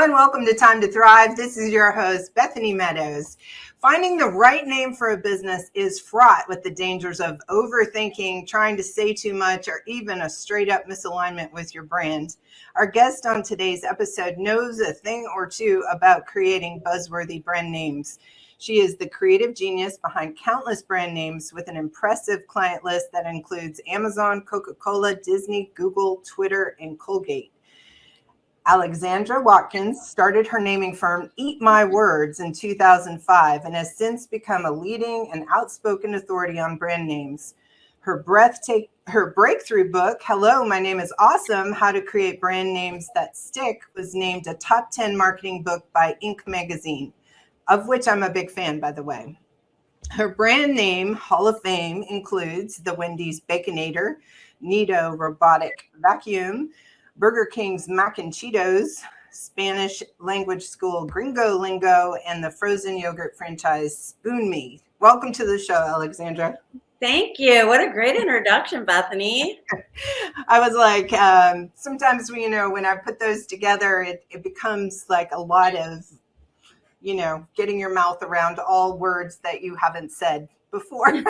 everyone. Welcome to Time to Thrive. This is your host, Bethany Meadows. Finding the right name for a business is fraught with the dangers of overthinking, trying to say too much, or even a straight up misalignment with your brand. Our guest on today's episode knows a thing or two about creating buzzworthy brand names. She is the creative genius behind countless brand names with an impressive client list that includes Amazon, Coca-Cola, Disney, Google, Twitter, and Colgate. Alexandra Watkins started her naming firm Eat My Words in 2005 and has since become a leading and outspoken authority on brand names. Her breakthrough book, Hello, My Name is Awesome, How to Create Brand Names That Stick, was named a top 10 marketing book by Inc. magazine, of which I'm a big fan, by the way. Her brand name Hall of Fame includes the Wendy's Baconator, Neato robotic vacuum, Burger King's mac and Cheetos, Spanish language school Gringo Lingo, and the frozen yogurt franchise Spoon Me. Welcome to the show, Alexandra. Thank you. What a great introduction, Bethany. I was like, sometimes when I put those together, it becomes like a lot of, getting your mouth around all words that you haven't said before.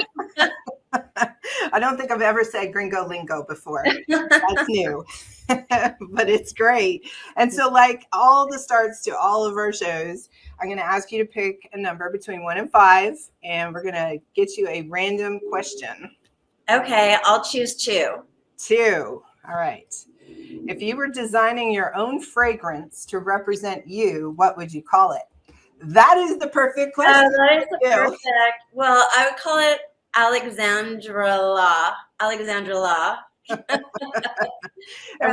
I don't think I've ever said Gringo Lingo before. That's new, but it's great. And so like all the starts to all of our shows, I'm going to ask you to pick a number between 1 and 5, and we're going to get you a random question. Okay, I'll choose 2. 2. All right. If you were designing your own fragrance to represent you, what would you call it? That is the perfect question. That is the perfect. Well, I would call it Alexandra La. And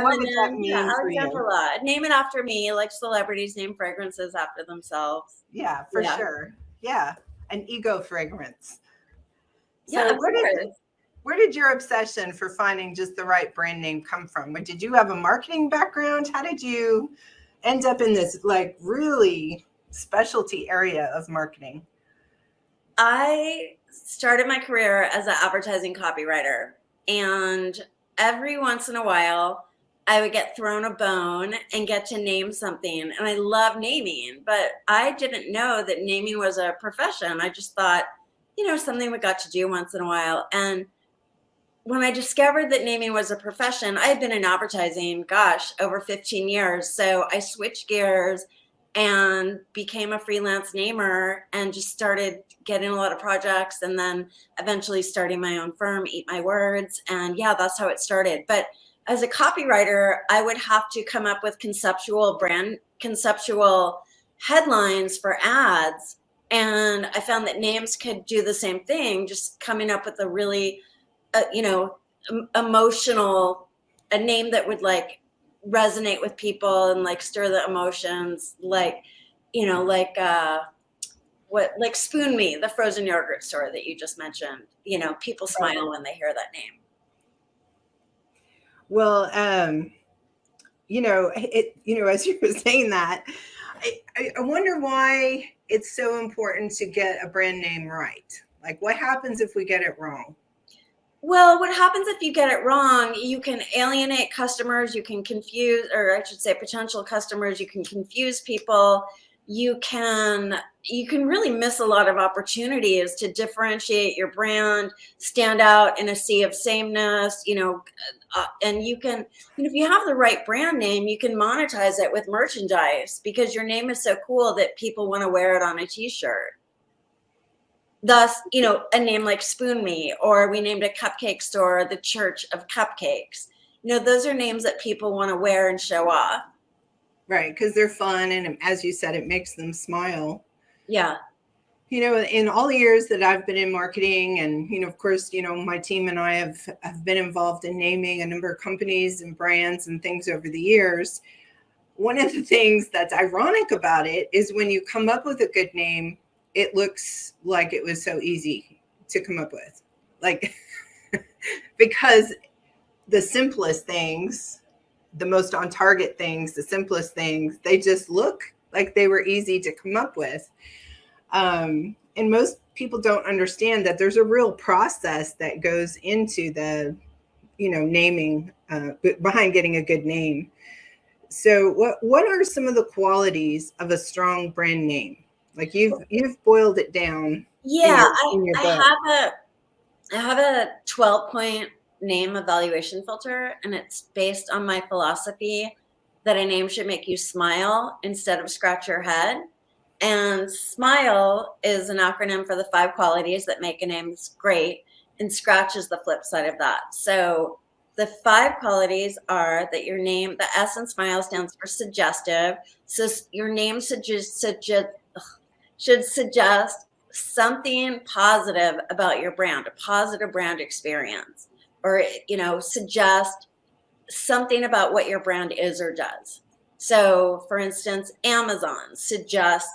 what would that mean for you? Alexandra La. Name it after me, like celebrities name fragrances after themselves. Yeah, for sure. Yeah, an ego fragrance. So where did your obsession for finding just the right brand name come from? Did you have a marketing background? How did you end up in this like really specialty area of marketing? I started my career as an advertising copywriter, and every once in a while I would get thrown a bone and get to name something, and I love naming, but I didn't know that naming was a profession. I just thought, something we got to do once in a while. And when I discovered that naming was a profession, I had been in advertising, over 15 years. So I switched gears and became a freelance namer and just started getting a lot of projects, and then eventually starting my own firm, Eat My Words. And that's how it started. But as a copywriter, I would have to come up with conceptual headlines for ads. And I found that names could do the same thing, just coming up with a really, emotional, a name that would like resonate with people and like stir the emotions, like Spoon Me, the frozen yogurt store that you just mentioned. People smile when they hear that name. Well, as you were saying that, I wonder why it's so important to get a brand name right. Like, what happens if we get it wrong? Well, what happens if you get it wrong? You can alienate customers. You can confuse, or I should say potential customers. You can confuse people. You can really miss a lot of opportunities to differentiate your brand, stand out in a sea of sameness, and you can, if you have the right brand name, you can monetize it with merchandise because your name is so cool that people want to wear it on a t-shirt. Thus, a name like Spoon Me, or we named a cupcake store the Church of Cupcakes. Those are names that people want to wear and show off. Right, because they're fun, and as you said, it makes them smile. Yeah. In all the years that I've been in marketing, and of course, my team and I have been involved in naming a number of companies and brands and things over the years. One of the things that's ironic about it is when you come up with a good name, it looks like it was so easy to come up with, like because the simplest things, the most on target things, the simplest things, they just look like they were easy to come up with. And most people don't understand that there's a real process that goes into the, naming behind getting a good name. So what are some of the qualities of a strong brand name? Like you've boiled it down Yeah, in your I book. have a 12-point name evaluation filter, and it's based on my philosophy that a name should make you smile instead of scratch your head. And SMILE is an acronym for the 5 qualities that make a name great, and scratch is the flip side of that. So the 5 qualities are that your name, the S in SMILE stands for suggestive. So your name should suggest something positive about your brand, a positive brand experience, or suggest something about what your brand is or does. So, for instance, Amazon suggests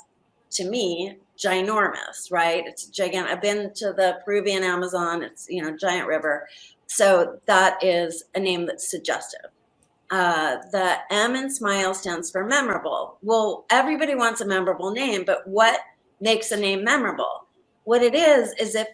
to me ginormous, right? It's gigantic. I've been to the Peruvian Amazon. It's giant river. So that is a name that's suggestive. The M in SMILE stands for memorable. Well, everybody wants a memorable name, but what makes a name memorable? What it is if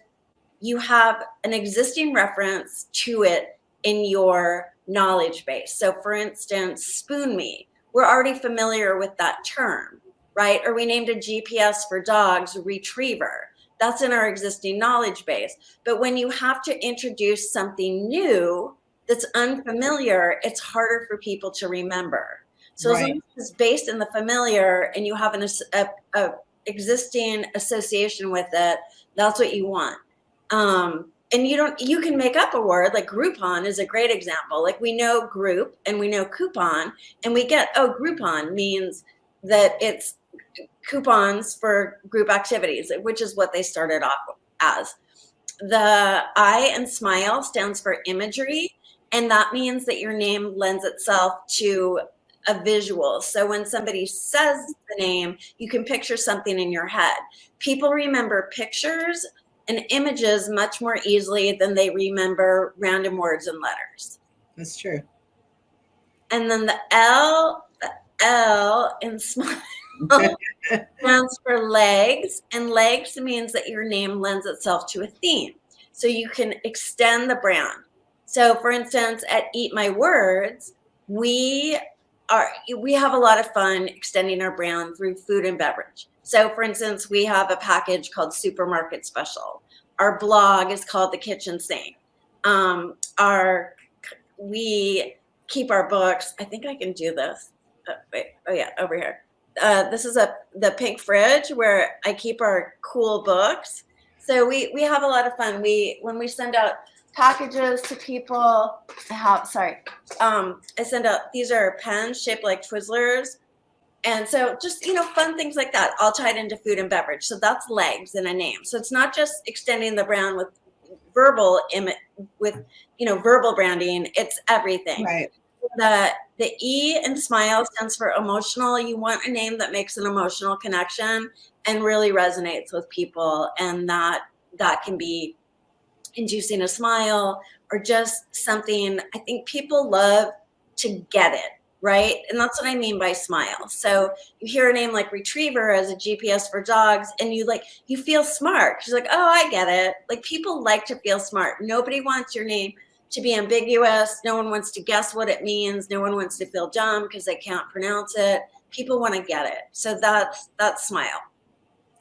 you have an existing reference to it in your knowledge base. So for instance, Spoon Me, we're already familiar with that term, right? Or we named a GPS for dogs Retriever. That's in our existing knowledge base. But when you have to introduce something new that's unfamiliar, it's harder for people to remember. So as long as it's based in the familiar and you have a existing association with it, that's what you want. And you can make up a word, like Groupon is a great example. Like we know group and we know coupon, and we get, Groupon means that it's coupons for group activities, which is what they started off as. The I in SMILE stands for imagery, and that means that your name lends itself to a visual. So when somebody says the name, you can picture something in your head. People remember pictures and images much more easily than they remember random words and letters. That's true. And then the L in SMILE stands for legs, and legs means that your name lends itself to a theme. So you can extend the brand. So for instance, at Eat My Words, we have a lot of fun extending our brand through food and beverage. So for instance, we have a package called Supermarket Special. Our blog is called The Kitchen Sink. We keep our books. I think I can do this. Over here. This is the pink fridge where I keep our cool books. So we have a lot of fun. When we send out packages to people, I send out, these are pens shaped like Twizzlers. And so just, fun things like that, all tied into food and beverage. So that's legs in a name. So it's not just extending the brand with verbal branding, it's everything. Right. The E in SMILE stands for emotional. You want a name that makes an emotional connection and really resonates with people. And that can be inducing a smile or just something. I think people love to get it, right? And that's what I mean by smile. So you hear a name like Retriever as a GPS for dogs, and you feel smart. She's like, oh, I get it. Like, people like to feel smart. Nobody wants your name to be ambiguous. No one wants to guess what it means. No one wants to feel dumb because they can't pronounce it. People want to get it. So that's smile.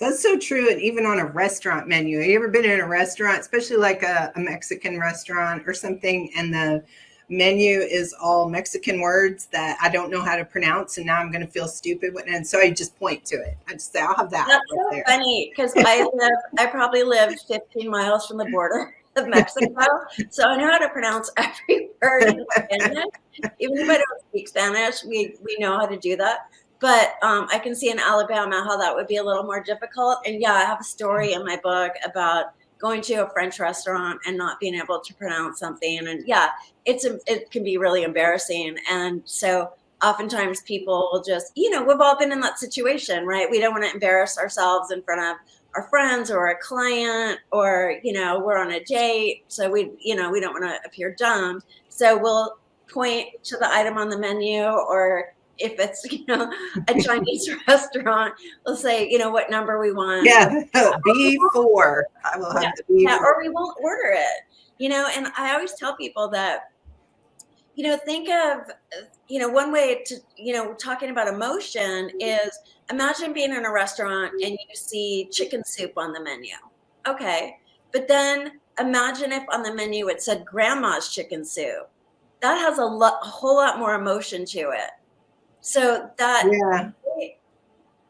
That's so true. And even on a restaurant menu, have you ever been in a restaurant, especially like a Mexican restaurant or something, and the menu is all Mexican words that I don't know how to pronounce, and now I'm going to feel stupid with it. And so I just point to it. I just say, I'll have that. That's so there. Funny because I probably live 15 miles from the border of Mexico, so I know how to pronounce every word in Spanish. Even if I don't speak Spanish, we know how to do that. But I can see in Alabama how that would be a little more difficult. And yeah, I have a story in my book about going to a French restaurant and not being able to pronounce something. And yeah, it can be really embarrassing. And so oftentimes people will just, we've all been in that situation, right? We don't want to embarrass ourselves in front of our friends or a client, or, we're on a date. So we don't want to appear dumb. So we'll point to the item on the menu, or if it's, a Chinese restaurant, we'll say, what number we want. Yeah, B4. I will have the B4. Yeah, or we won't order it, and I always tell people that, think of, one way to, talking about emotion is imagine being in a restaurant and you see chicken soup on the menu. Okay. But then imagine if on the menu it said grandma's chicken soup. That has a whole lot more emotion to it. So that, Yeah.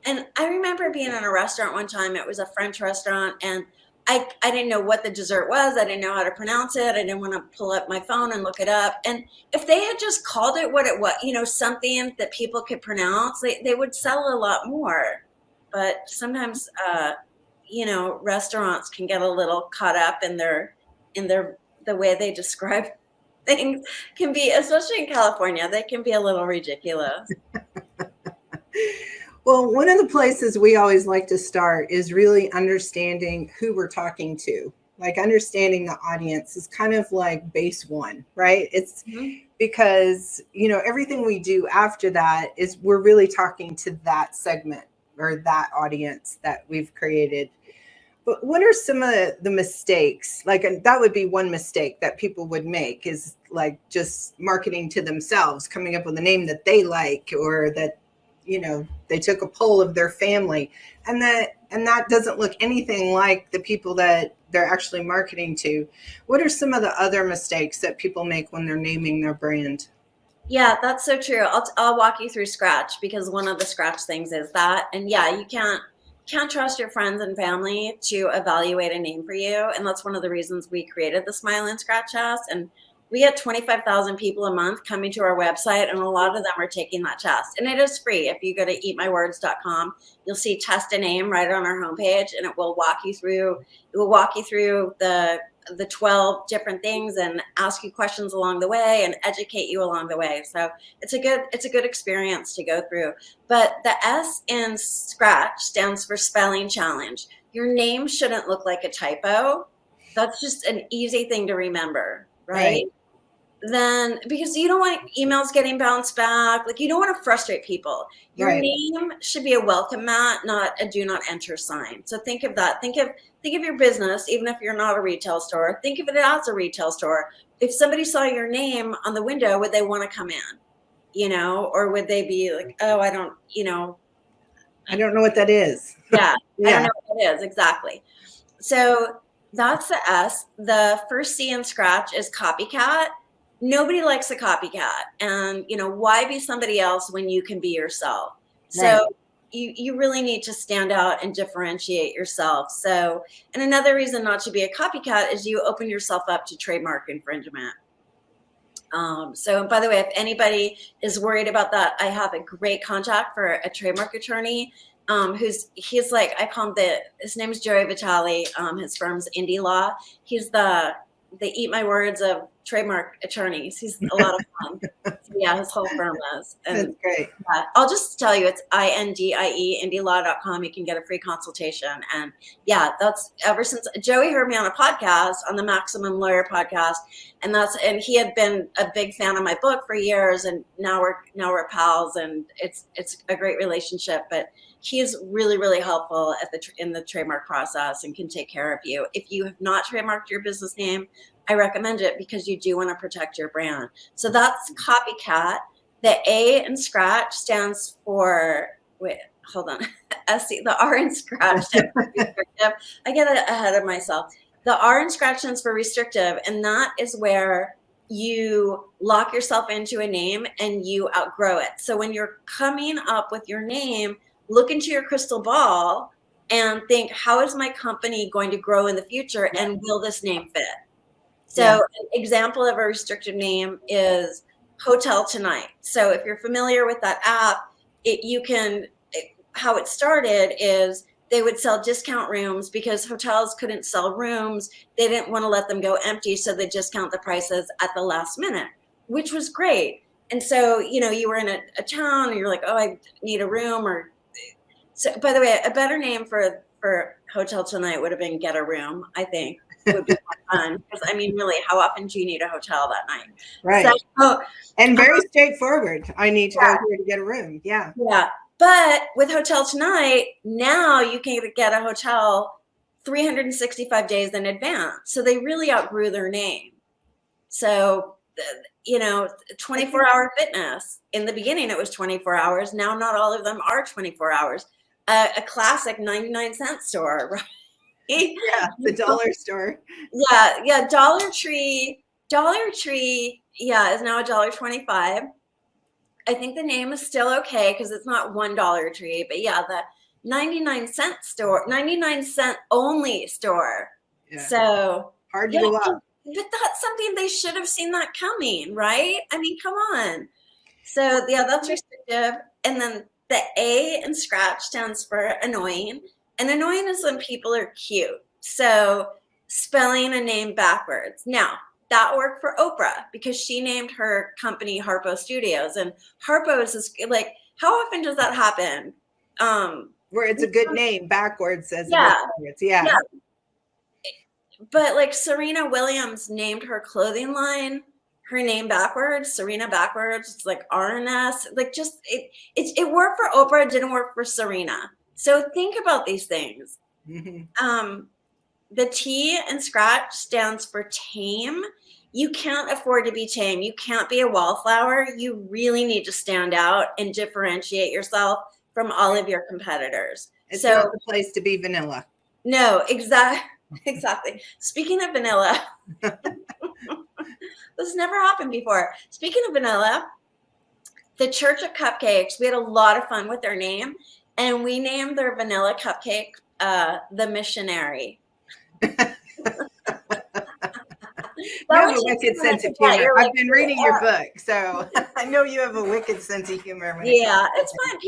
and I remember being in a restaurant one time. It was a French restaurant, and I didn't know what the dessert was. I didn't know how to pronounce it. I didn't want to pull up my phone and look it up. And if they had just called it what it was, something that people could pronounce, they would sell a lot more. But sometimes, restaurants can get a little caught up in the way they describe things. Can be, especially in California, they can be a little ridiculous. Well, one of the places we always like to start is really understanding who we're talking to. Like understanding the audience is kind of like base one, right? It's because, everything we do after that is we're really talking to that segment or that audience that we've created. But what are some of the mistakes? Like that would be one mistake that people would make is like just marketing to themselves, coming up with a name that they like or that they took a poll of their family and that doesn't look anything like the people that they're actually marketing to. What are some of the other mistakes that people make when they're naming their brand? Yeah, that's so true. I'll walk you through Scratch because one of the Scratch things is that, and yeah, you can't trust your friends and family to evaluate a name for you, and that's one of the reasons we created the Smile and Scratch test. And we get 25,000 people a month coming to our website, and a lot of them are taking that test. And it is free. If you go to eatmywords.com, you'll see test a name right on our homepage, and it will walk you through the 12 different things and ask you questions along the way and educate you along the way. So it's a good experience to go through. But the S in Scratch stands for spelling challenge. Your name shouldn't look like a typo. That's just an easy thing to remember, right? Then because you don't want emails getting bounced back, like you don't want to frustrate people. Your name should be a welcome mat, not a do not enter sign. So think of that. Think of your business, even if you're not a retail store. Think of it as a retail store. If somebody saw your name on the window, would they want to come in? Or would they be like, oh, I don't know what that is. Yeah. I don't know what that is exactly. So that's the S. The first C in Scratch is copycat. Nobody likes a copycat, and why be somebody else when you can be yourself? So you really need to stand out and differentiate yourself. So, and another reason not to be a copycat is you open yourself up to trademark infringement. So by the way, if anybody is worried about that, I have a great contact for a trademark attorney. He's like, I call him his name is Joey Vitale. His firm's Indie Law. He's the Eat My Words of trademark attorneys. He's a lot of fun. So yeah, his whole firm is. And that's great. I'll just tell you, it's INDIE, indielaw.com. You can get a free consultation. And yeah, that's ever since Joey heard me on a podcast, on the Maximum Lawyer podcast. And he had been a big fan of my book for years. And now we're pals, and it's a great relationship. But he's really, really helpful in the trademark process and can take care of you. If you have not trademarked your business name, I recommend it because you do want to protect your brand. So that's copycat. The A in Scratch stands for, hold on. The R in Scratch stands for restrictive. I get ahead of myself. The R in Scratch stands for restrictive, and that is where you lock yourself into a name and you outgrow it. So when you're coming up with your name, look into your crystal ball and think, how is my company going to grow in the future, and will this name fit? So an example of a restrictive name is Hotel Tonight. So if you're familiar with that app, how it started is they would sell discount rooms because hotels couldn't sell rooms. They didn't want to let them go empty, so they discount the prices at the last minute, which was great. And so, you were in a town and you're like, oh, I need a room. So, by the way, a better name for Hotel Tonight would have been Get a Room, I think. It would be more fun because, really, how often do you need a hotel that night? Right. So, and very straightforward. I need to go here to get a room. Yeah. Yeah. But with Hotel Tonight, now you can get a hotel 365 days in advance. So they really outgrew their name. So 24-hour fitness. In the beginning, it was 24 hours. Now, not all of them are 24 hours. A classic 99-cent store, right? Yeah, the dollar store. Yeah. Dollar Tree, yeah, is now $1.25. I think the name is still okay because it's not one Dollar Tree, but yeah, the 99-cent store, 99-cent only store. Yeah. So hard to go up. But that's something they should have seen that coming, right? I mean, come on. So yeah, that's restrictive. And then the A in Scratch stands for annoying. And annoying is when people are cute. So spelling a name backwards. Now, that worked for Oprah because she named her company Harpo Studios. And Harpo is like, how often does that happen? Where it's a good name backwards as yeah, it is forwards. Yeah. But like Serena Williams named her clothing line her name backwards, Serena backwards. It's like RNS. Like just it worked for Oprah, it didn't work for Serena. So think about these things. Mm-hmm. The T in Scratch stands for tame. You can't afford to be tame. You can't be a wallflower. You really need to stand out and differentiate yourself from all of your competitors. It's not the place to be vanilla. No, exactly. Speaking of vanilla, this never happened before. Speaking of vanilla, the Church of Cupcakes, we had a lot of fun with their name, and we named their vanilla cupcake the Missionary. You have a wicked sense of humor. I've been reading your book, so I know you have a wicked sense of humor. Yeah, it's fun.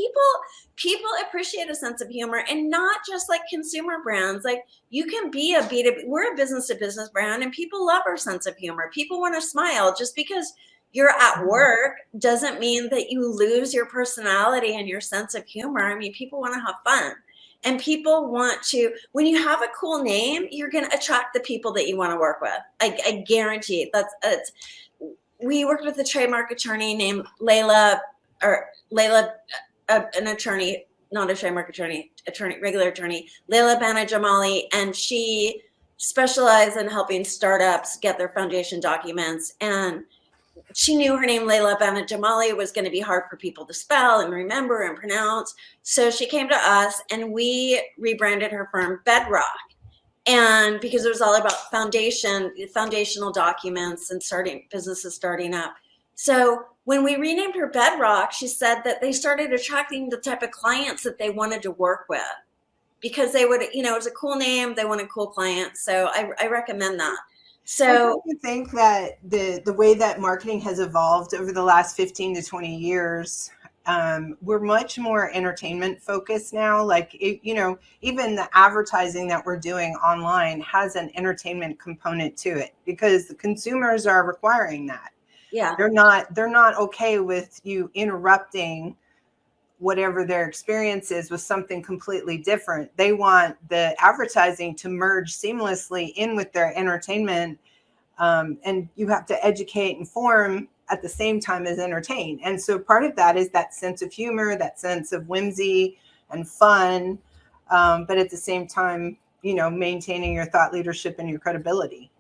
People appreciate a sense of humor, and not just like consumer brands. Like you can be a B2B. We're a business-to-business brand, and people love our sense of humor. People want to smile. Just because you're at work doesn't mean that you lose your personality and your sense of humor. I mean, people want to have fun. And people want to, when you have a cool name, you're going to attract the people that you want to work with. I guarantee it. We worked with a trademark attorney named Layla, an attorney, not a trademark attorney, regular attorney, Layla Banajamali, and she specialized in helping startups get their foundation documents. And she knew her name, Layla Banajamali, was going to be hard for people to spell and remember and pronounce. So she came to us and we rebranded her firm Bedrock. And because it was all about foundational documents and businesses starting up. So when we renamed her Bedrock, she said that they started attracting the type of clients that they wanted to work with because they would, it was a cool name. They wanted cool clients. So I recommend that. So I think that the way that marketing has evolved over the last 15 to 20 years, we're much more entertainment focused now. Like, even the advertising that we're doing online has an entertainment component to it because the consumers are requiring that. Yeah. They're not okay with you interrupting whatever their experience is with something completely different. They want the advertising to merge seamlessly in with their entertainment. And you have to educate, inform at the same time as entertain. And so part of that is that sense of humor, that sense of whimsy and fun. But at the same time, maintaining your thought leadership and your credibility.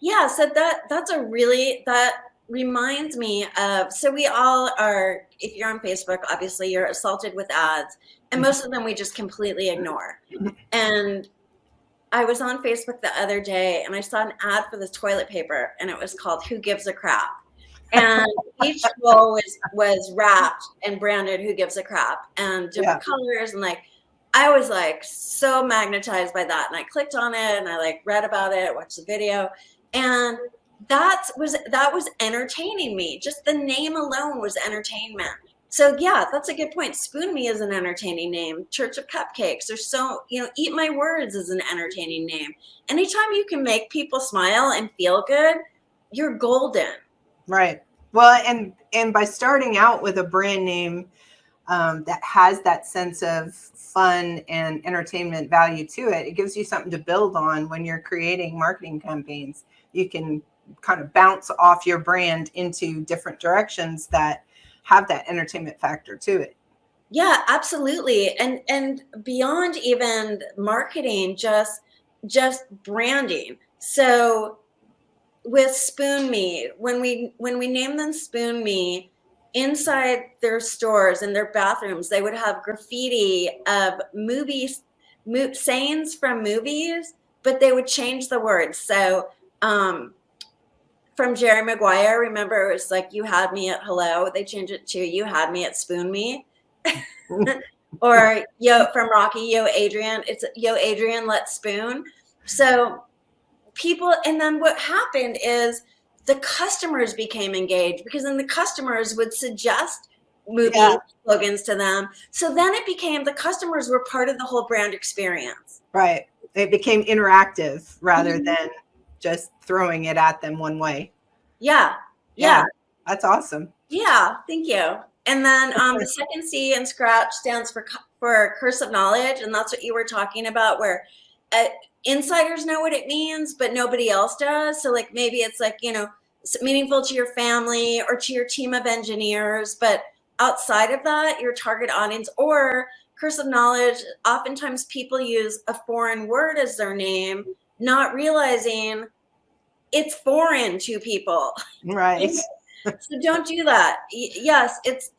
Yeah. So that reminds me of, so we all are, if you're on Facebook, obviously you're assaulted with ads, and most of them we just completely ignore. And I was on Facebook the other day and I saw an ad for this toilet paper and it was called Who Gives a Crap? And each roll was wrapped and branded Who Gives a Crap, and different colors, and I was so magnetized by that, and I clicked on it and I read about it, watched the video, and that was entertaining me. Just the name alone was entertainment. So yeah, that's a good point. Spoon Me is an entertaining name. Church of Cupcakes. There's Eat My Words is an entertaining name. Anytime you can make people smile and feel good, you're golden. Right. Well, and by starting out with a brand name that has that sense of fun and entertainment value to it, it gives you something to build on when you're creating marketing campaigns. You can kind of bounce off your brand into different directions that have that entertainment factor to it. Yeah, absolutely. And beyond even marketing, just branding. So with Spoon Me, when we named them Spoon Me, inside their stores and their bathrooms, they would have graffiti of movies, sayings from movies, but they would change the words. So from Jerry Maguire, remember, it was like, you had me at hello. They changed it to you had me at Spoon Me. Or from Rocky, Yo Adrian, it's Yo Adrian, let's spoon. So people, and then what happened is the customers became engaged, because then the customers would suggest movie slogans to them. So then it became, the customers were part of the whole brand experience. Right. It became interactive rather than just throwing it at them one way. Yeah. That's awesome. Yeah. Thank you. And then the second C in Scratch stands for curse of knowledge. And that's what you were talking about, where insiders know what it means, but nobody else does. So like, maybe it's like, meaningful to your family or to your team of engineers, but outside of that, your target audience. Or curse of knowledge, oftentimes people use a foreign word as their name, not realizing it's foreign to people. Right. So don't do that. Yes, it's,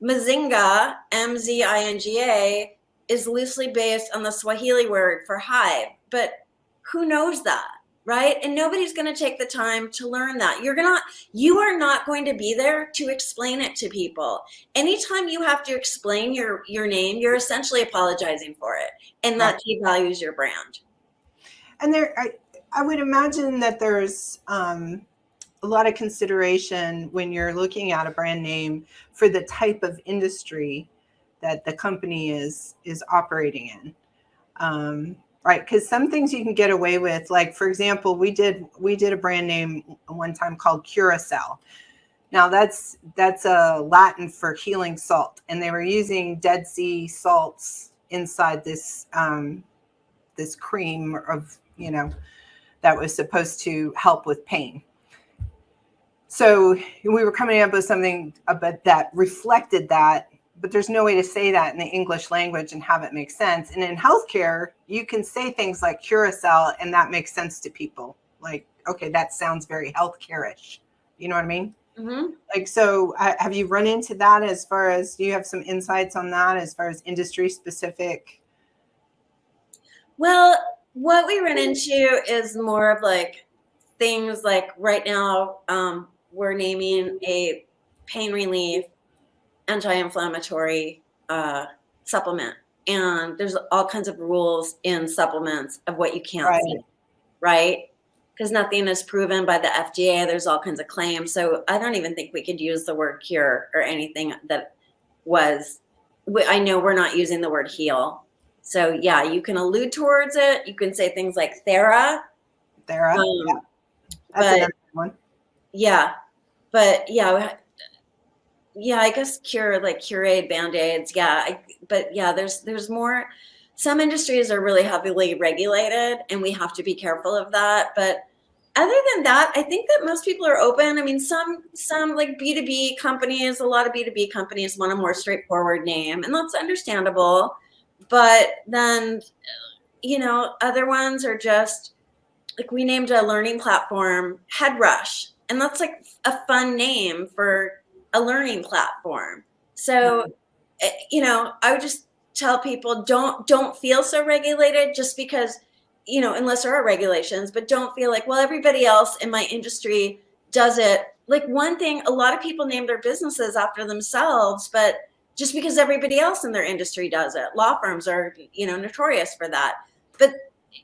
Mzinga, Mzinga, is loosely based on the Swahili word for hive, but who knows that, right? And nobody's going to take the time to learn that. You are not going to be there to explain it to people. Anytime you have to explain your name, you're essentially apologizing for it, and that devalues your brand. And I would imagine that there's a lot of consideration when you're looking at a brand name for the type of industry that the company is operating in. Right. Because some things you can get away with, like, for example, we did a brand name one time called Curacao. Now that's a Latin for healing salt. And they were using Dead Sea salts inside this this cream of, that was supposed to help with pain. So we were coming up with something that reflected that, but there's no way to say that in the English language and have it make sense. And in healthcare, you can say things like Curacao, and that makes sense to people. Like, okay, that sounds very healthcare-ish. You know what I mean? Mm-hmm. Like, so have you run into that as far as, do you have some insights on that as far as industry specific? Well, what we run into is more of like things like right now, we're naming a pain relief anti-inflammatory supplement, and there's all kinds of rules in supplements of what you can't say, right? Because nothing is proven by the FDA. There's all kinds of claims. So I don't even think we could use the word cure or anything that was, I know we're not using the word heal. So yeah, you can allude towards it. You can say things like Thera. That's another one. Yeah. But yeah, I guess cure, like Curade, Band-Aids. Yeah. But yeah, there's more. Some industries are really heavily regulated, and we have to be careful of that. But other than that, I think that most people are open. I mean, some like B2B companies, a lot of B2B companies want a more straightforward name, and that's understandable. But then, other ones are just like, we named a learning platform HeadRush, and that's like a fun name for a learning platform. So, I would just tell people, don't feel so regulated just because, unless there are regulations, but don't feel like, well, everybody else in my industry does it. Like, one thing, a lot of people name their businesses after themselves, but just because everybody else in their industry does it. Law firms are, notorious for that. But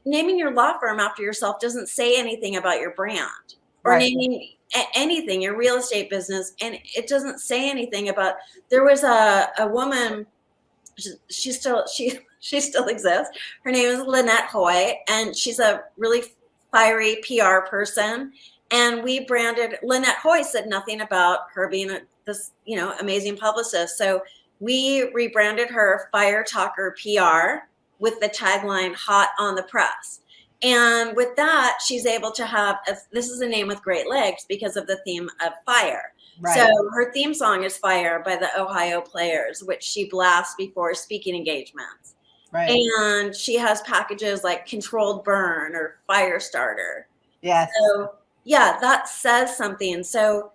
naming your law firm after yourself doesn't say anything about your brand, or naming anything, your real estate business, and it doesn't say anything about. There was a woman, she still exists. Her name is Lynette Hoy, and she's a really fiery PR person. And we branded, Lynette Hoy said nothing about her being this amazing publicist. So we rebranded her Fire Talker PR with the tagline "Hot on the Press." And with that, she's able to have, this is a name with great legs because of the theme of fire. Right. So her theme song is Fire by the Ohio Players, which she blasts before speaking engagements. Right. And she has packages like Controlled Burn or Fire Starter. Yes. So yeah, that says something. So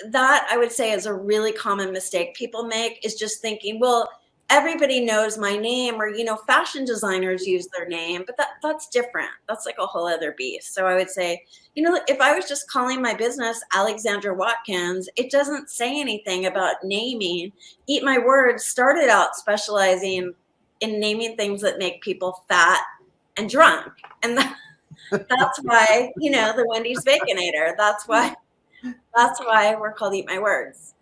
that I would say is a really common mistake people make, is just thinking, well, everybody knows my name, or, fashion designers use their name, but that's different. That's like a whole other beast. So I would say, if I was just calling my business Alexandra Watkins, it doesn't say anything about naming. Eat My Words started out specializing in naming things that make people fat and drunk. And that's why, the Wendy's Baconator. That's why we're called Eat My Words.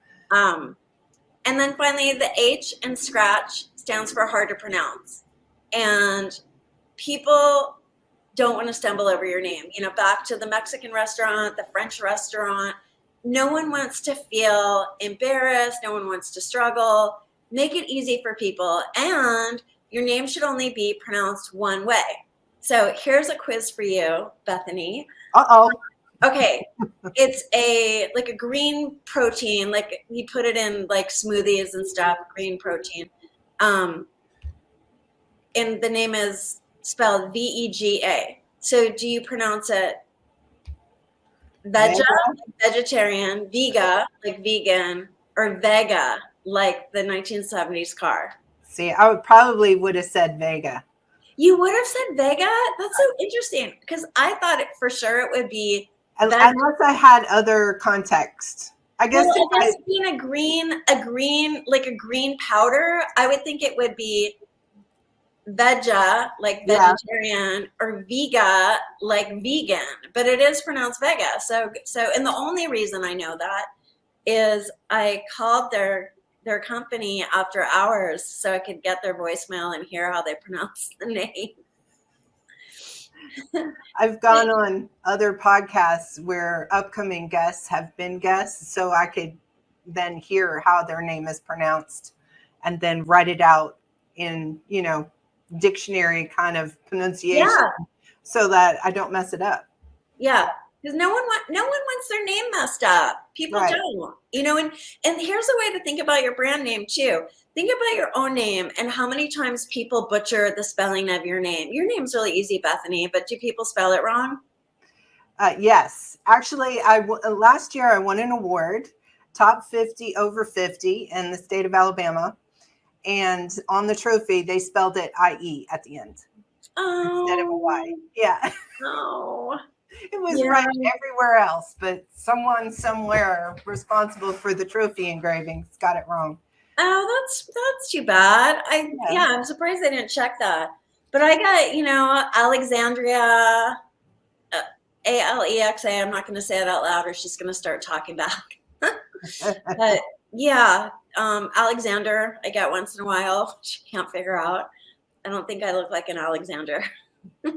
And then finally, the H in Scratch stands for hard to pronounce. And people don't want to stumble over your name. Back to the Mexican restaurant, the French restaurant. No one wants to feel embarrassed. No one wants to struggle. Make it easy for people. And your name should only be pronounced one way. So here's a quiz for you, Bethany. Uh-oh. Okay, it's a green protein, like you put it in like smoothies and stuff, green protein. And the name is spelled Vega. So do you pronounce it vega, vegetarian, vega, like vegan, or vega, like the 1970s car? See, I would have said Vega. You would have said vega? That's so interesting, because I thought it for sure it would be unless I had other context. I guess, being a green, like a green powder, I would think it would be vega, like vegetarian, or vega, like vegan, but it is pronounced vega. So, and the only reason I know that is I called their company after hours so I could get their voicemail and hear how they pronounce the name. I've gone on other podcasts where upcoming guests have been guests, so I could then hear how their name is pronounced and then write it out in, dictionary kind of pronunciation, so that I don't mess it up. Yeah, because no one wants their name messed up. People don't, and here's a way to think about your brand name too. Think about your own name and how many times people butcher the spelling of your name. Your name's really easy, Bethany, but do people spell it wrong? Yes. Actually, last year I won an award, top 50 over 50 in the state of Alabama. And on the trophy, they spelled it IE at the end instead of a Y. Yeah. Oh. It was right everywhere else, but someone somewhere responsible for the trophy engravings got it wrong. Oh, that's too bad. I'm surprised they didn't check that. But I got, Alexandria, Alexa. I'm not going to say it out loud or she's going to start talking back. But yeah, Alexander, I get once in a while. She can't figure out. I don't think I look like an Alexander. But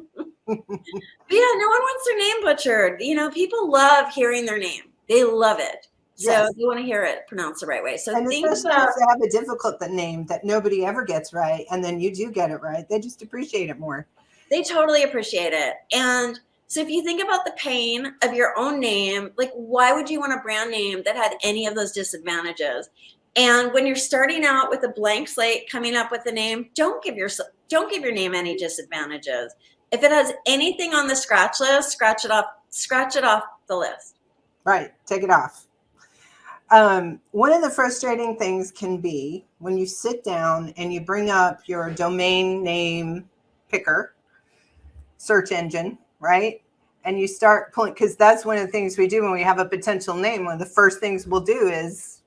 yeah, no one wants their name butchered. People love hearing their name. They love it. So you want to hear it pronounced the right way. So and especially if they have a difficult name that nobody ever gets right, and then you do get it right, they just appreciate it more. They totally appreciate it. And so if you think about the pain of your own name, like why would you want a brand name that had any of those disadvantages? And when you're starting out with a blank slate, coming up with a name, don't give your name any disadvantages. If it has anything on the scratch list, scratch it off the list. Right. Take it off. One of the frustrating things can be when you sit down and you bring up your domain name picker search engine, right? And you start pulling, because that's one of the things we do when we have a potential name. One of the first things we'll do is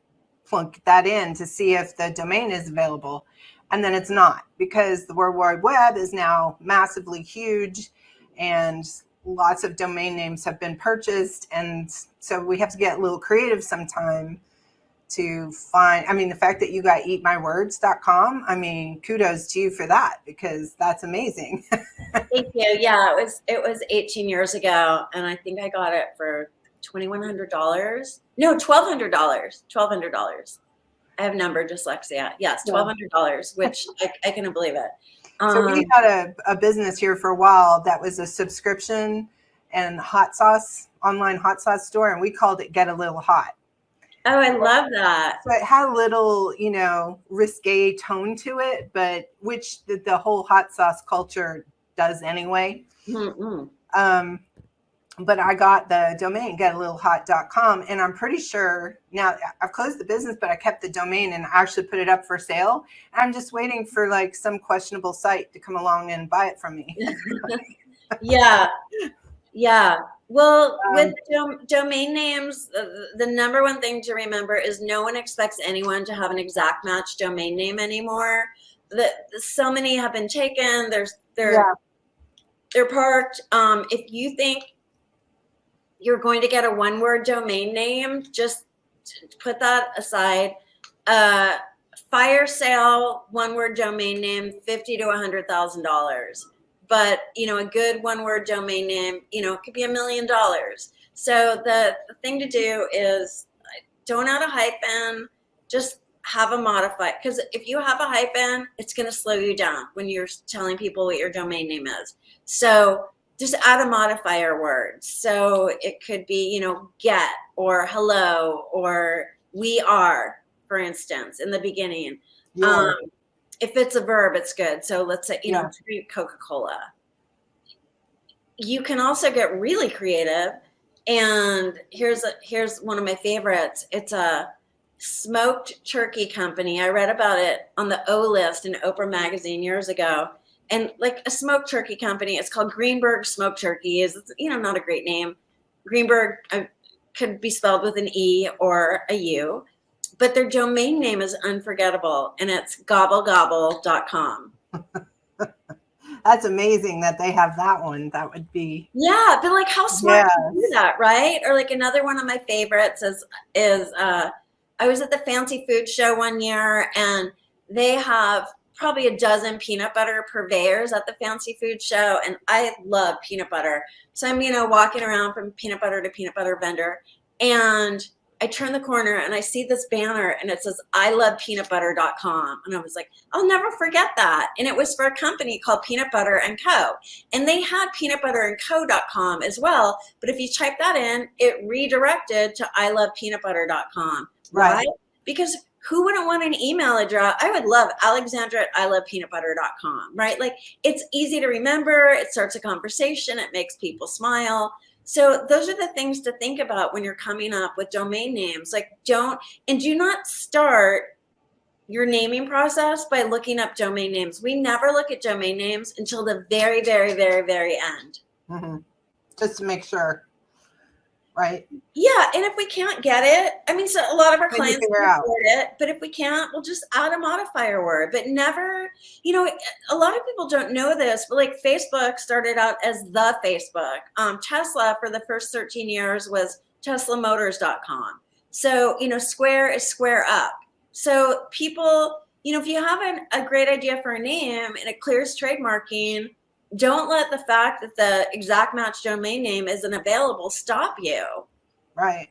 plunk that in to see if the domain is available. And then it's not, because the World Wide Web is now massively huge and lots of domain names have been purchased. And so we have to get a little creative sometime to find, the fact that you got eatmywords.com, kudos to you for that, because that's amazing. Thank you. Yeah, it was 18 years ago. And I think I got it for $2,100. No, $1,200. I have number dyslexia. Yes, $1,200, which I couldn't believe it. So we had a business here for a while that was a subscription and online hot sauce store, and we called it Get a Little Hot. Oh, I love that. So it had a little, risque tone to it, but which the whole hot sauce culture does anyway. Mm-hmm. but I got the domain getalittlehot.com, and I'm pretty sure now I've closed the business, but I kept the domain and actually put it up for sale. I'm just waiting for like some questionable site to come along and buy it from me. Yeah. Yeah. Well, with Um, domain names, the number one thing to remember is no one expects anyone to have an exact match domain name anymore. So many have been taken. yeah, They're parked. If you think you're going to get a one-word domain name, just put that aside. Fire sale, one-word domain name, $50,000 to $100,000. But a good one-word domain name, it could be $1 million. So the thing to do is don't add a hyphen, just have a modifier. Because if you have a hyphen, it's going to slow you down when you're telling people what your domain name is. So just add a modifier word. So it could be, get or hello or we are, for instance, in the beginning. yeah, If it's a verb, it's good. So let's say, yeah. drink Coca-Cola. You can also get really creative. And here's one of my favorites. It's a smoked turkey company. I read about it on the O list in Oprah magazine years ago. And like a smoked turkey company, it's called Greenberg Smoked Turkey. Is not a great name. Greenberg could be spelled with an E or a U, but their domain name is unforgettable, and it's gobblegobble.com. That's amazing that they have that one. That would be, Yeah, but like how smart yeah, to do that, right? Or like another one of my favorites is I was at the Fancy Food Show one year, and they have probably a dozen peanut butter purveyors at the Fancy Food Show, and I love peanut butter. So I'm walking around from peanut butter to peanut butter vendor, and I turn the corner and I see this banner and it says ilovepeanutbutter.com, and I was like, I'll never forget that. And it was for a company called Peanut Butter and Co. And they had peanutbutterandco.com as well. But if you type that in, it redirected to ilovepeanutbutter.com. right. Why? Because who wouldn't want an email address? I would love Alexandra at ilovepeanutbutter.com, right? Like it's easy to remember. It starts a conversation. It makes people smile. So those are the things to think about when you're coming up with domain names. Like do not start your naming process by looking up domain names. We never look at domain names until the very, very, very, very end. Mm-hmm. Just to make sure, right? Yeah, and if we can't get it, so a lot of our Then you clients figure can out. afford it, but if we can't, we'll just add a modifier word. But never, a lot of people don't know this, but like Facebook started out as the Facebook. Tesla for the first 13 years was teslamotors.com. So, Square is Square Up. So people, if you have a great idea for a name and it clears trademarking, don't let the fact that the exact match domain name isn't available stop you. Right.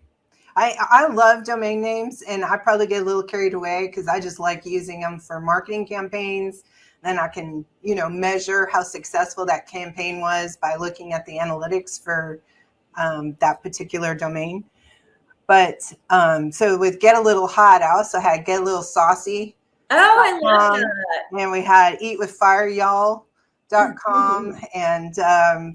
I love domain names, and I probably get a little carried away because I just like using them for marketing campaigns. Then I can, measure how successful that campaign was by looking at the analytics for that particular domain. But so with Get a Little Hot, I also had Get a Little Saucy. Oh, I love that. And we had eatwithfireyall.com and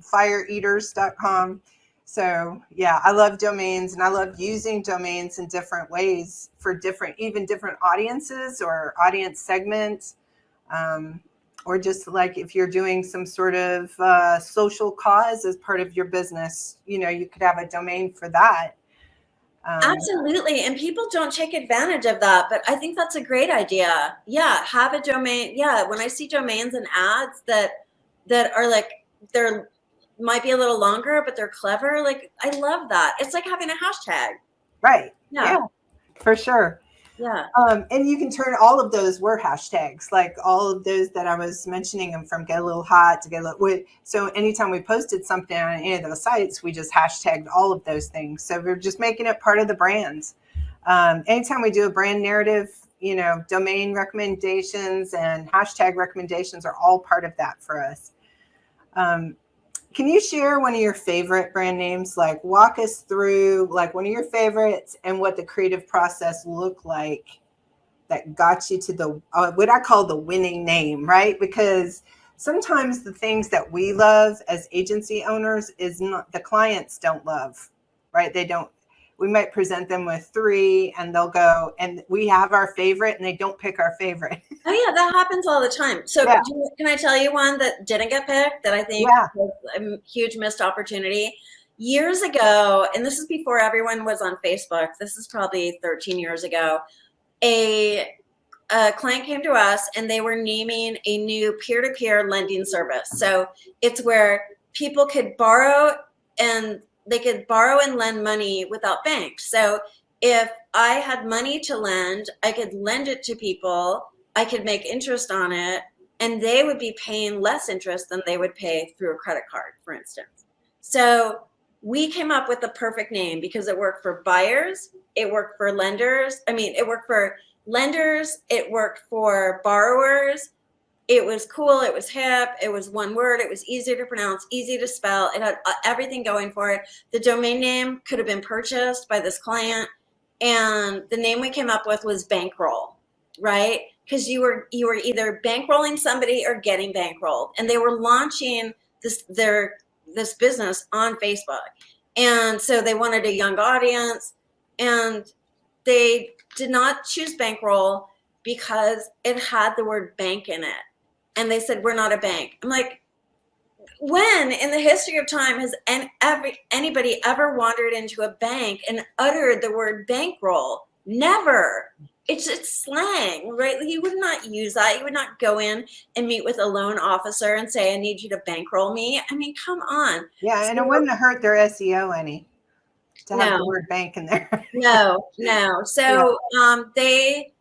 fireeaters.com. So yeah, I love domains, and I love using domains in different ways for even different audiences or audience segments, or just like if you're doing some sort of social cause as part of your business, you could have a domain for that. Absolutely. And people don't take advantage of that, but I think that's a great idea. Yeah, have a domain. Yeah, when I see domains and ads that are like they're might be a little longer, but they're clever. Like I love that. It's like having a hashtag. Right. Yeah. For sure. Yeah. And you can turn all of those were hashtags, like all of those that I was mentioning them from Get a Little Hot to Get a Little. So anytime we posted something on any of those sites, we just hashtagged all of those things. So we're just making it part of the brands. Anytime we do a brand narrative, domain recommendations and hashtag recommendations are all part of that for us. Can you share one of your favorite brand names? Like walk us through like one of your favorites and what the creative process looked like that got you to the what I call the winning name, right? Because sometimes the things that we love as agency owners is not the clients don't love, right? They don't. We might present them with three and they'll go and we have our favorite and they don't pick our favorite. Oh yeah, that happens all the time. So Yeah. can I tell you one that didn't get picked that I think Yeah. was a huge missed opportunity? Years ago, and this is before everyone was on Facebook, this is probably 13 years ago, a client came to us and they were naming a new peer-to-peer lending service. So it's where people could borrow and lend money without banks. So if I had money to lend, I could lend it to people, I could make interest on it, and they would be paying less interest than they would pay through a credit card, for instance. So we came up with the perfect name because it worked for buyers, it worked for lenders. It worked for lenders, it worked for borrowers. It was cool, it was hip, it was one word, it was easy to pronounce, easy to spell, it had everything going for it. The domain name could have been purchased by this client, and the name we came up with was Bankroll, right? Because you were either bankrolling somebody or getting bankrolled, and they were launching this business on Facebook, and so they wanted a young audience, and they did not choose Bankroll because it had the word bank in it. And they said, we're not a bank. I'm like, when in the history of time has anybody ever wandered into a bank and uttered the word bankroll? Never. It's slang, right? You would not use that. You would not go in and meet with a loan officer and say, I need you to bankroll me. Come on. Yeah. And it wouldn't have hurt their SEO any to have the word bank in there. No. So they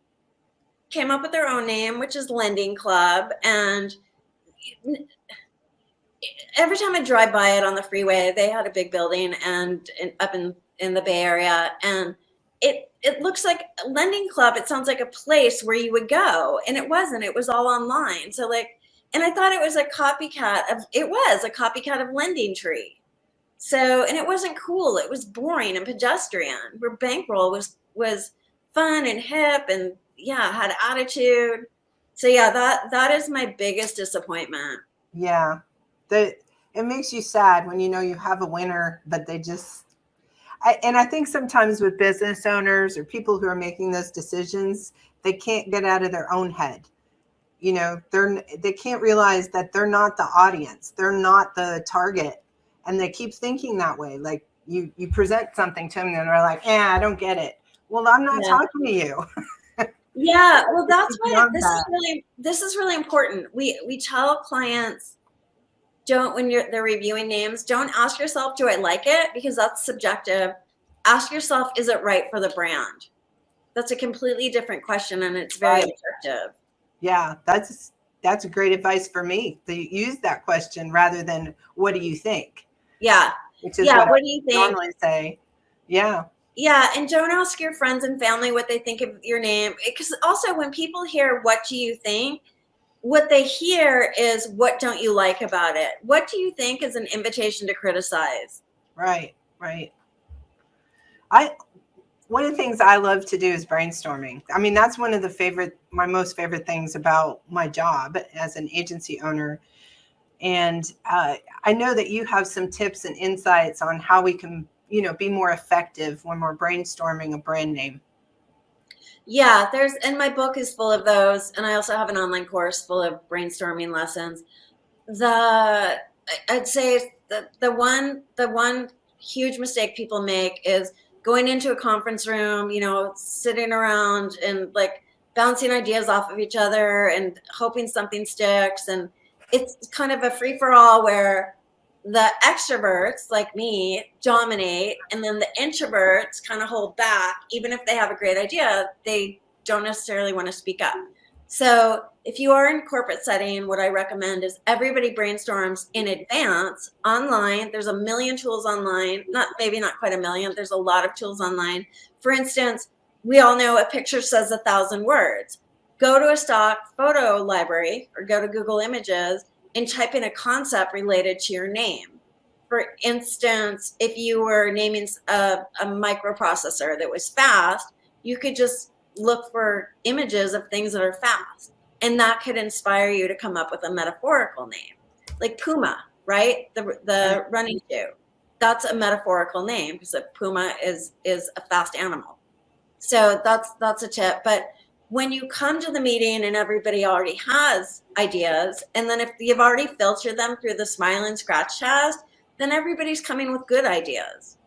came up with their own name, which is Lending Club. And every time I drive by it on the freeway, they had a big building and up in the Bay Area. And it looks like Lending Club. It sounds like a place where you would go. And it wasn't. It was all online. So and I thought it was a copycat of Lending Tree. So, and it wasn't cool. It was boring and pedestrian. Where Bankroll was fun and hip and had attitude. So that is my biggest disappointment. Yeah. It makes you sad when you have a winner, but they just I think sometimes with business owners or people who are making those decisions, they can't get out of their own head. They can't realize that they're not the audience. They're not the target. And they keep thinking that way. Like you present something to them and they're like, I don't get it. Well, I'm not talking to you. Yeah. Well, that's why this is really important. We tell clients, when they're reviewing names, don't ask yourself, do I like it? Because that's subjective. Ask yourself, is it right for the brand? That's a completely different question, and it's very objective. Yeah, that's great advice for me to use that question rather than what do you think? Yeah. Which is what do you think? Normally say. Yeah. Yeah, and don't ask your friends and family what they think of your name. Because also when people hear what do you think, what they hear is what don't you like about it? What do you think is an invitation to criticize? Right. One of the things I love to do is brainstorming. That's one of my most favorite things about my job as an agency owner. And I know that you have some tips and insights on how we can, be more effective when we're brainstorming a brand name. Yeah, and my book is full of those. And I also have an online course full of brainstorming lessons. I'd say the one huge mistake people make is going into a conference room, sitting around and bouncing ideas off of each other and hoping something sticks. And it's kind of a free for all where the extroverts like me dominate, and then the introverts kind of hold back. Even if they have a great idea, they don't necessarily want to speak up. So if you are in a corporate setting, what I recommend is everybody brainstorms in advance online. There's a million tools online, maybe not quite a million. There's a lot of tools online. For instance, we all know a picture says 1,000 words. Go to a stock photo library or go to Google Images and type in a concept related to your name. For instance, if you were naming a microprocessor that was fast, you could just look for images of things that are fast. And that could inspire you to come up with a metaphorical name, like Puma, right? The running shoe. That's a metaphorical name because a puma is a fast animal. So that's a tip. But when you come to the meeting and everybody already has ideas, and then if you've already filtered them through the smile and scratch test, then everybody's coming with good ideas.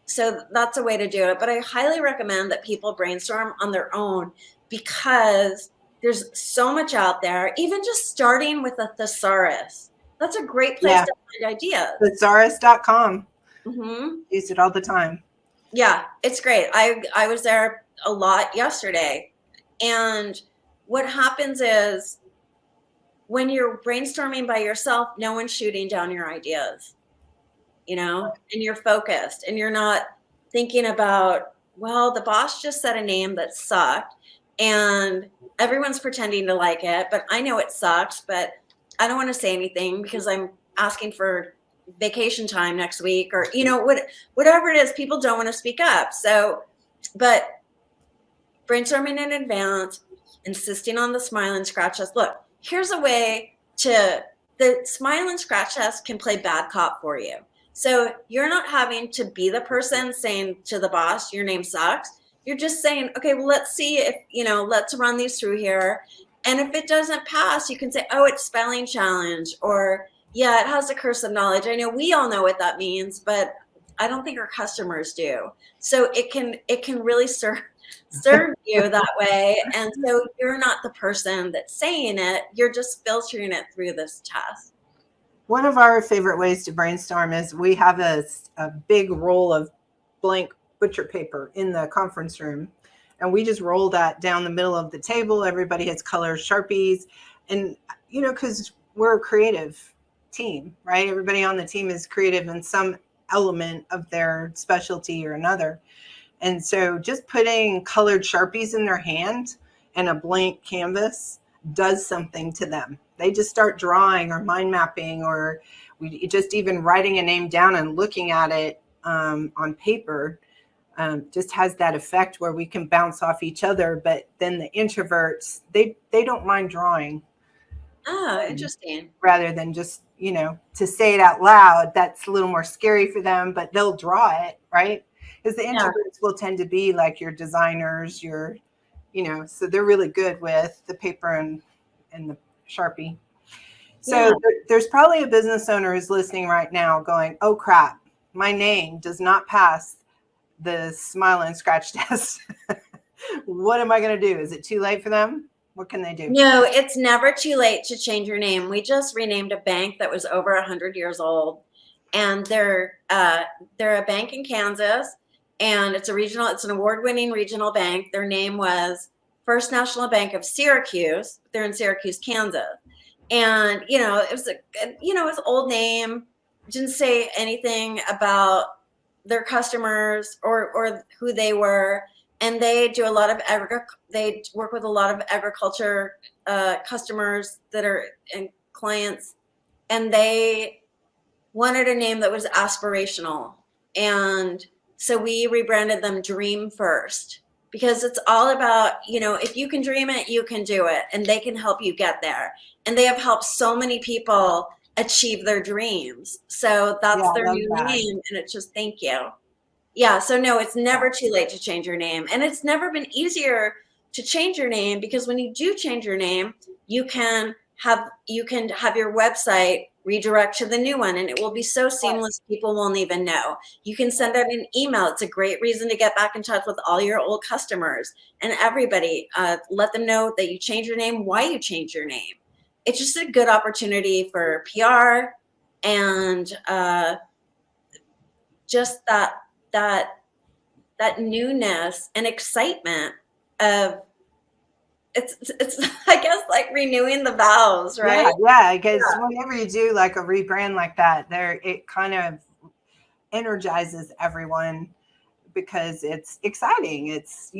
So that's a way to do it. But I highly recommend that people brainstorm on their own because there's so much out there. Even just starting with a thesaurus, that's a great place to find ideas. Thesaurus.com. Mm-hmm. Use it all the time. Yeah, it's great. I was there a lot yesterday. And what happens is when you're brainstorming by yourself, no one's shooting down your ideas, and you're focused and you're not thinking about, well, the boss just said a name that sucked and everyone's pretending to like it, but I know it sucks, but I don't want to say anything because I'm asking for vacation time next week or, whatever it is, people don't want to speak up. So, but brainstorming in advance, insisting on the smile and scratch test. Look, here's a way the smile and scratch test can play bad cop for you. So you're not having to be the person saying to the boss, your name sucks. You're just saying, okay, well, let's see if, let's run these through here. And if it doesn't pass, you can say, oh, it's spelling challenge, or yeah, it has a curse of knowledge. I know we all know what that means, but I don't think our customers do. So it can really serve you that way. And so you're not the person that's saying it. You're just filtering it through this test. One of our favorite ways to brainstorm is we have a big roll of blank butcher paper in the conference room. And we just roll that down the middle of the table. Everybody has color Sharpies. And, because we're a creative team, right? Everybody on the team is creative in some element of their specialty or another. And so just putting colored Sharpies in their hand and a blank canvas does something to them. They just start drawing or mind mapping, or just even writing a name down and looking at it on paper just has that effect where we can bounce off each other. But then the introverts, they don't mind drawing. Oh, interesting. Rather than just, to say it out loud, that's a little more scary for them, but they'll draw it, right? Because the introverts will tend to be like your designers, so they're really good with the paper and the Sharpie. So there's probably a business owner who's listening right now going, oh crap, my name does not pass the smile and scratch test. What am I going to do? Is it too late for them? What can they do? No, it's never too late to change your name. We just renamed a bank that was over 100 years old, and they're a bank in Kansas, and it's an award-winning regional bank. Their name was First National Bank of Syracuse. They're in Syracuse, Kansas. And, it was it was an old name. Didn't say anything about their customers or who they were. And they do a lot of they work with a lot of agriculture customers that are and clients, and they wanted a name that was aspirational. And so we rebranded them Dream First, because it's all about, if you can dream it, you can do it, and they can help you get there. And they have helped so many people achieve their dreams. So that's their new name, and it's just thank you. Yeah, so no, it's never too late to change your name. And it's never been easier to change your name, because when you do change your name, you can have your website redirect to the new one, and it will be so seamless people won't even know. You can send out an email. It's a great reason to get back in touch with all your old customers and everybody. Let them know that you changed your name, why you changed your name. It's just a good opportunity for PR and just that newness and excitement of it's I guess like renewing the vows, right? Yeah, because whenever you do like a rebrand like that, it kind of energizes everyone because it's exciting. It's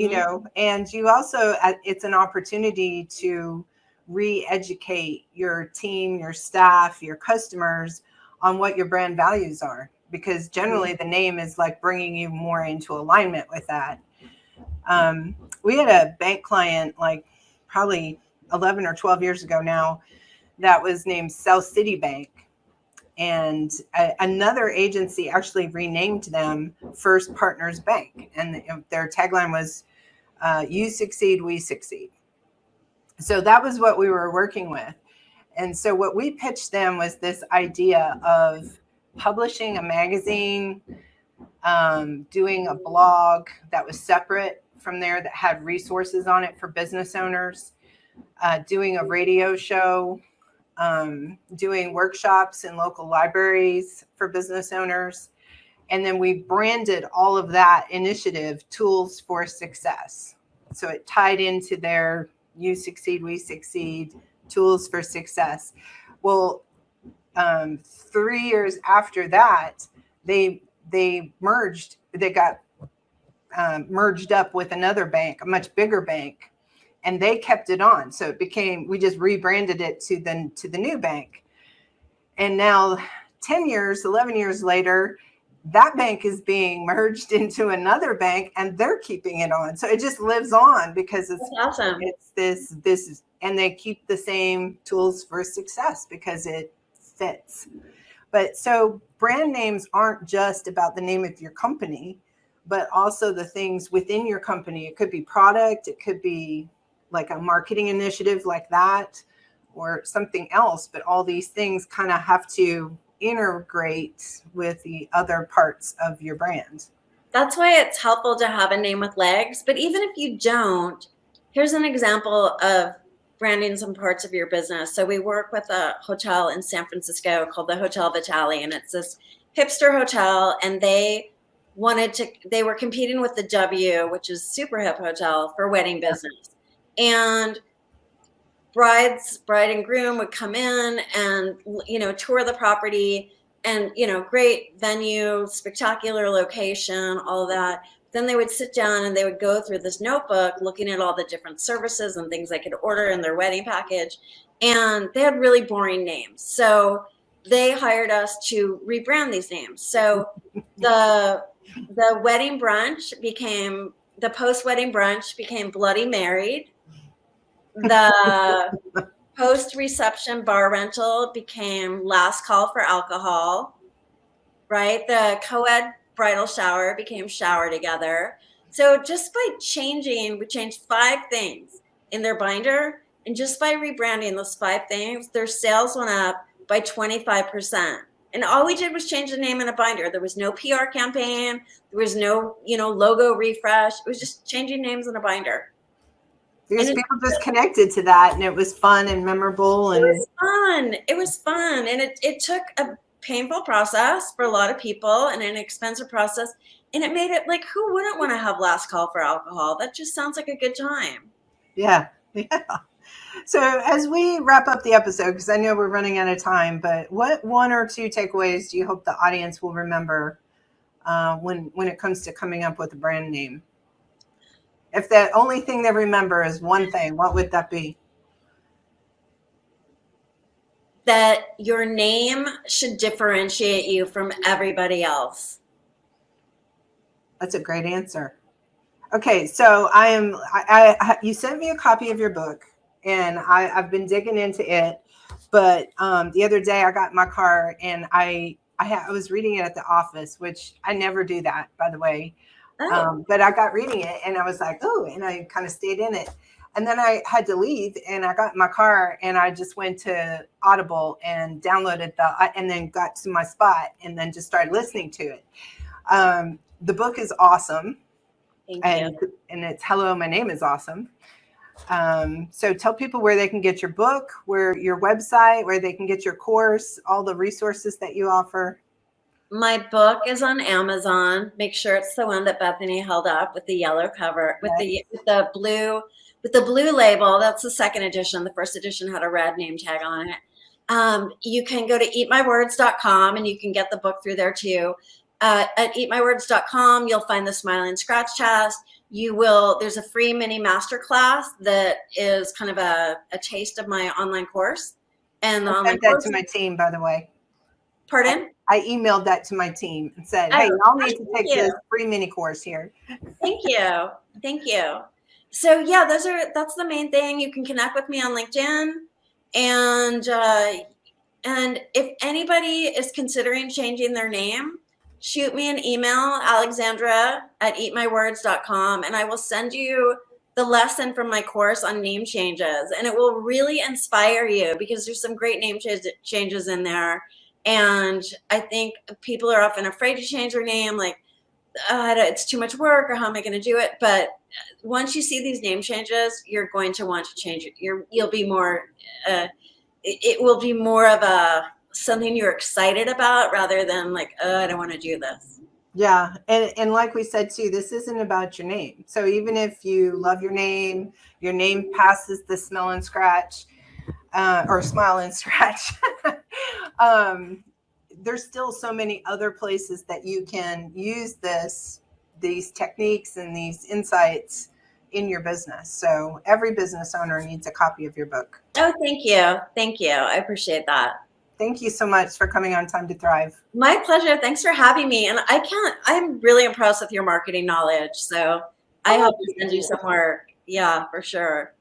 and you also it's an opportunity to re-educate your team, your staff, your customers on what your brand values are, because generally the name is like bringing you more into alignment with that. We had a bank client like probably 11 or 12 years ago now, that was named South City Bank. And another agency actually renamed them First Partners Bank. And their tagline was, you succeed, we succeed. So that was what we were working with. And so what we pitched them was this idea of publishing a magazine, doing a blog that was separate from there that had resources on it for business owners, doing a radio show, doing workshops in local libraries for business owners. And then we branded all of that initiative Tools for Success. So it tied into their You Succeed, We Succeed, Tools for Success. Well, 3 years after that, they merged. They got merged up with another bank, a much bigger bank, and they kept it on. So it became, we just rebranded it to the new bank. And now 10 years, 11 years later, that bank is being merged into another bank and they're keeping it on. So it just lives on because it's That's awesome. It's this, and they keep the same Tools for Success because it fits. But so brand names aren't just about the name of your company, but also the things within your company. It could be product, it could be like a marketing initiative like that, or something else. But all these things kind of have to integrate with the other parts of your brand. That's why it's helpful to have a name with legs. But even if you don't, here's an example of branding some parts of your business. So we work with a hotel in San Francisco called the Hotel Vitale, and it's this hipster hotel, and they were competing with the W, which is super hip hotel, for wedding business. And bride and groom would come in and, tour the property, and, great venue, spectacular location, all of that. Then they would sit down and they would go through this notebook looking at all the different services and things they could order in their wedding package. And they had really boring names. So they hired us to rebrand these names. So the wedding brunch became, the post-wedding brunch became Bloody Married. The post-reception bar rental became Last Call for Alcohol, right? The co-ed bridal shower became Shower Together. So just by changing, we changed 5 things in their binder, and just by rebranding those 5 things, their sales went up by 25%. And all we did was change the name in a binder. There was no PR campaign. There was no, logo refresh. It was just changing names in a binder. Because people just connected to that, and it was fun and memorable. And It was fun. And it took a painful process for a lot of people and an expensive process. And it made it like, who wouldn't want to have Last Call for Alcohol? That just sounds like a good time. Yeah. So as we wrap up the episode, because I know we're running out of time, but what 1 or 2 takeaways do you hope the audience will remember when it comes to coming up with a brand name? If the only thing they remember is one thing, what would that be? That your name should differentiate you from everybody else. That's a great answer. Okay, so you sent me a copy of your book, and I've been digging into it. But the other day I got in my car and I was reading it at the office, which I never do that, by the way. But I got reading it and I was like, oh, and I kind of stayed in it. And then I had to leave, and I got in my car and I just went to Audible and downloaded and then got to my spot and then just started listening to it. The book is awesome. Thank you. And it's Hello, My Name is Awesome. So tell people where they can get your book, where your website, where they can get your course, all the resources that you offer. My book is on Amazon. Make sure it's the one that Bethany held up with the yellow cover, with the blue label. That's the second edition. The first edition had a red name tag on it. You can go to eatmywords.com and you can get the book through there too. At eatmywords.com, you'll find the Smiling Scratch Test. There's a free mini masterclass that is kind of a taste of my online course. And I sent that to my team, by the way. Pardon? I emailed that to my team and said, hey, y'all need to take this free mini course here. Thank you. Thank you. So yeah, that's the main thing. You can connect with me on LinkedIn, and if anybody is considering changing their name, shoot me an email, alexandra@eatmywords.com, and I will send you the lesson from my course on name changes, and it will really inspire you because there's some great name changes in there. And I think people are often afraid to change their name, like, it's too much work, or how am I going to do it? But once you see these name changes, you're going to want to change it. You'll be more, it will be more of a something you're excited about rather than like, oh, I don't want to do this. Yeah. And like we said too, this isn't about your name. So even if you love your name passes the smell and scratch, or smile and scratch. There's still so many other places that you can use these techniques and these insights in your business. So every business owner needs a copy of your book. Oh, thank you. Thank you. I appreciate that. Thank you so much for coming on Time to Thrive. My pleasure. Thanks for having me. And I'm really impressed with your marketing knowledge. So I hope to send you some work. Yeah, for sure.